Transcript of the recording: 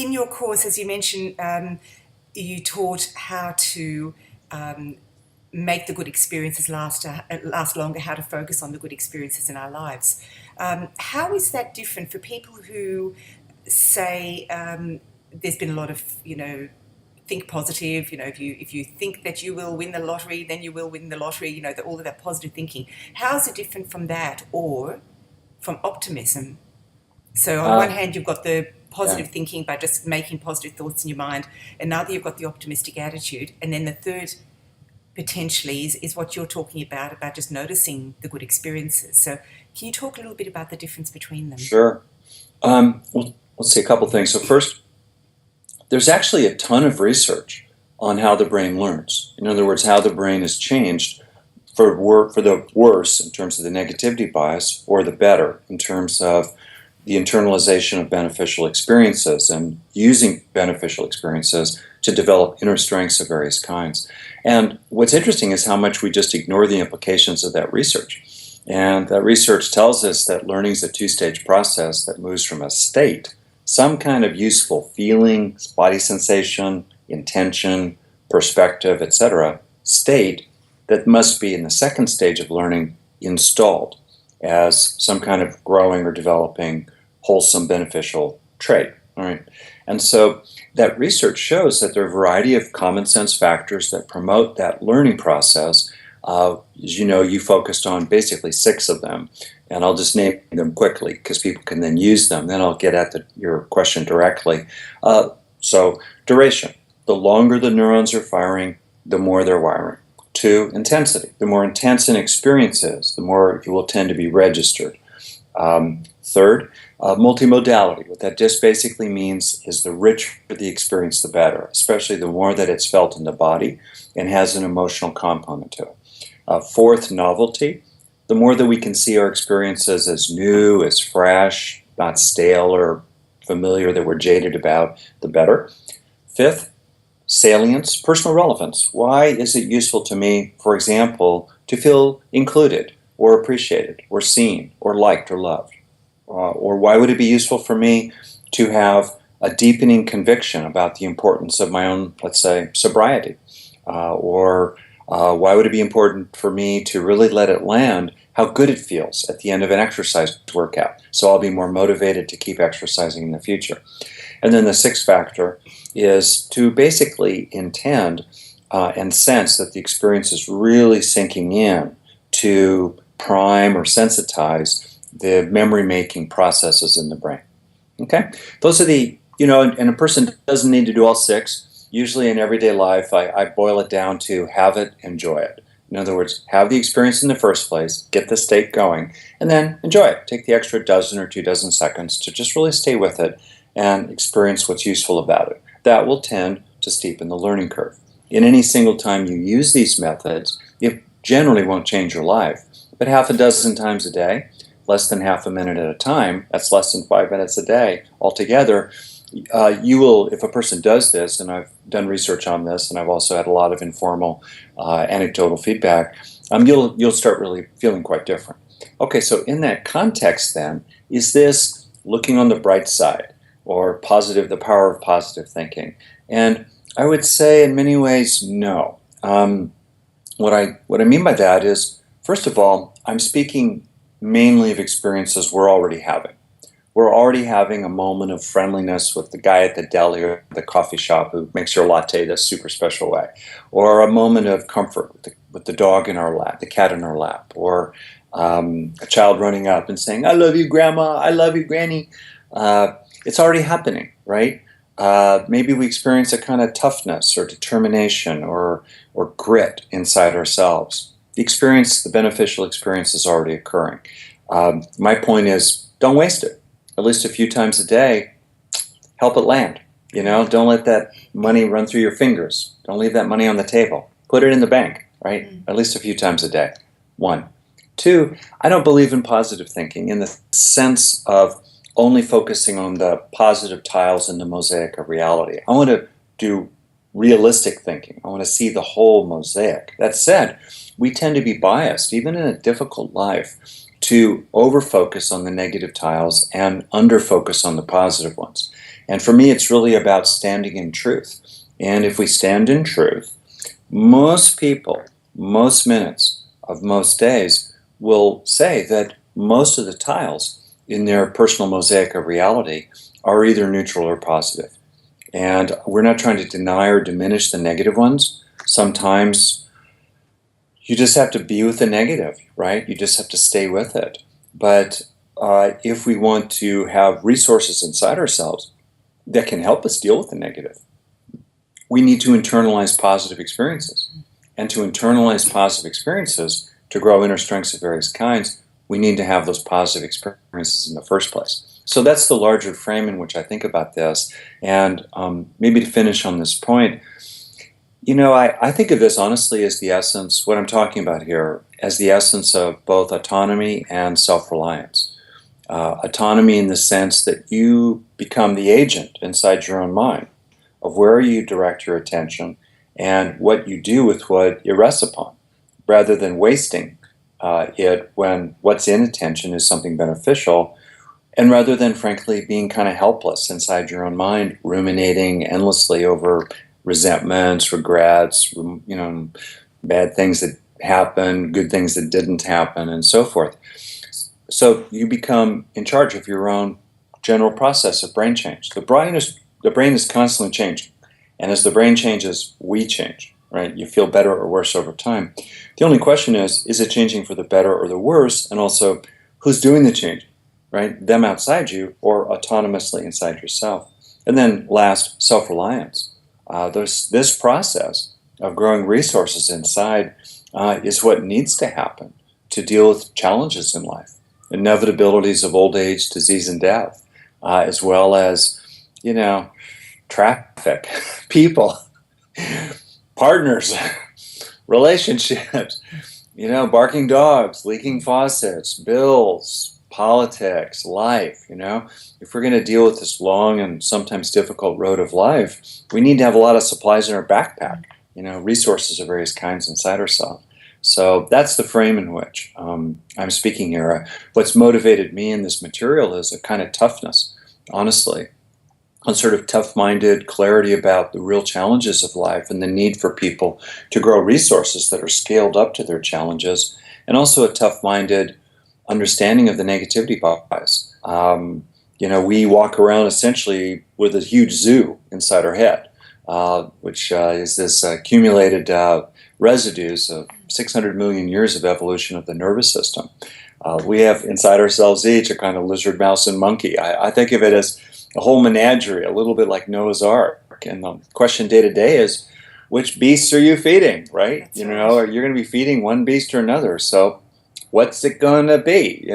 in your course, as you mentioned, you taught how to make the good experiences last longer, how to focus on the good experiences in our lives. How is that different for people who say there's been a lot of, think positive, if you think that you will win the lottery, then you will win the lottery, all of that positive thinking. How is it different from that or from optimism? So on one hand, you've got the positive thinking by just making positive thoughts in your mind. Another, you've got the optimistic attitude. And then the third, potentially, is what you're talking about just noticing the good experiences. So can you talk a little bit about the difference between them? Sure. Well, let's see a couple things. So first, there's actually a ton of research on how the brain learns. In other words, how the brain is changed for the worse in terms of the negativity bias, or the better in terms of the internalization of beneficial experiences and using beneficial experiences to develop inner strengths of various kinds. And what's interesting is how much we just ignore the implications of that research. And that research tells us that learning is a two-stage process that moves from a state, some kind of useful feeling, body sensation, intention, perspective, etc., state that must be in the second stage of learning installed as some kind of growing or developing wholesome, beneficial trait. All right. And so that research shows that there are a variety of common sense factors that promote that learning process. As you know, you focused on basically 6 of them, and I'll just name them quickly because people can then use them. Then I'll get at your question directly. So duration. The longer the neurons are firing, the more they're wiring. 2, intensity. The more intense an experience is, the more it will tend to be registered. Third, multimodality. What that just basically means is the richer the experience, the better, especially the more that it's felt in the body and has an emotional component to it. Fourth, novelty. The more that we can see our experiences as new, as fresh, not stale or familiar that we're jaded about, the better. Fifth, salience, personal relevance. Why is it useful to me, for example, to feel included or appreciated or seen or liked or loved? Or why would it be useful for me to have a deepening conviction about the importance of my own, let's say, sobriety? Or why would it be important for me to really let it land how good it feels at the end of an exercise workout? So I'll be more motivated to keep exercising in the future. And then the 6th factor is to basically intend and sense that the experience is really sinking in to prime or sensitize the memory-making processes in the brain. Okay? Those are the, and a person doesn't need to do all 6. Usually in everyday life, I boil it down to have it, enjoy it. In other words, have the experience in the first place, get the state going, and then enjoy it. Take the extra dozen or 2 dozen seconds to just really stay with it and experience what's useful about it. That will tend to steepen the learning curve. In any single time you use these methods, it generally won't change your life, but half a dozen times a day, less than half a minute at a time, that's less than 5 minutes a day altogether, you will, if a person does this, and I've done research on this, and I've also had a lot of informal anecdotal feedback, you'll start really feeling quite different. Okay, so in that context then, is this looking on the bright side, or positive, the power of positive thinking? And I would say in many ways, no. What I mean by that is, first of all, I'm speaking mainly of experiences we're already having. We're already having a moment of friendliness with the guy at the deli or the coffee shop who makes your latte this super special way, or a moment of comfort with the dog in our lap, the cat in our lap, or a child running up and saying, "I love you, Grandma, I love you, Granny." It's already happening, right? Maybe we experience a kind of toughness or determination or grit inside ourselves. The beneficial experience is already occurring. My point is, don't waste it. At least a few times a day, help it land. Don't let that money run through your fingers. Don't leave that money on the table. Put it in the bank, right? At least a few times a day. 1. 2, I don't believe in positive thinking in the sense of only focusing on the positive tiles in the mosaic of reality. I want to do realistic thinking. I want to see the whole mosaic. That said, we tend to be biased, even in a difficult life, to over-focus on the negative tiles and under-focus on the positive ones. And for me, it's really about standing in truth. And if we stand in truth, most people, most minutes of most days will say that most of the tiles in their personal mosaic of reality are either neutral or positive. And we're not trying to deny or diminish the negative ones. Sometimes you just have to be with the negative, right? You just have to stay with it. But if we want to have resources inside ourselves that can help us deal with the negative, we need to internalize positive experiences. And to internalize positive experiences, to grow inner strengths of various kinds, we need to have those positive experiences in the first place. So that's the larger frame in which I think about this. And maybe to finish on this point, I think of this honestly as the essence, what I'm talking about here, as the essence of both autonomy and self-reliance. Autonomy in the sense that you become the agent inside your own mind of where you direct your attention and what you do with what it rests upon, rather than wasting it when what's in attention is something beneficial, and rather than, frankly, being kind of helpless inside your own mind, ruminating endlessly over resentments, regrets, bad things that happened, good things that didn't happen, and so forth. So you become in charge of your own general process of brain change. The brain is constantly changing, and as the brain changes, we change. Right? You feel better or worse over time. The only question is it changing for the better or the worse? And also, who's doing the changing? Right? Them outside you or autonomously inside yourself. And then last, self-reliance. This process of growing resources inside is what needs to happen to deal with challenges in life, inevitabilities of old age, disease, and death, as well as, traffic, people, partners, relationships, barking dogs, leaking faucets, bills, politics, life, If we're going to deal with this long and sometimes difficult road of life, we need to have a lot of supplies in our backpack, resources of various kinds inside ourselves. So that's the frame in which I'm speaking here. What's motivated me in this material is a kind of toughness, honestly, a sort of tough-minded clarity about the real challenges of life and the need for people to grow resources that are scaled up to their challenges, and also a tough-minded understanding of the negativity bias. We walk around essentially with a huge zoo inside our head, which is this accumulated residues of 600 million years of evolution of the nervous system. We have inside ourselves each a kind of lizard, mouse, and monkey. I think of it as a whole menagerie, a little bit like Noah's Ark. And the question day to day is, which beasts are you feeding, right? That's You're going to be feeding one beast or another. So what's it going to be,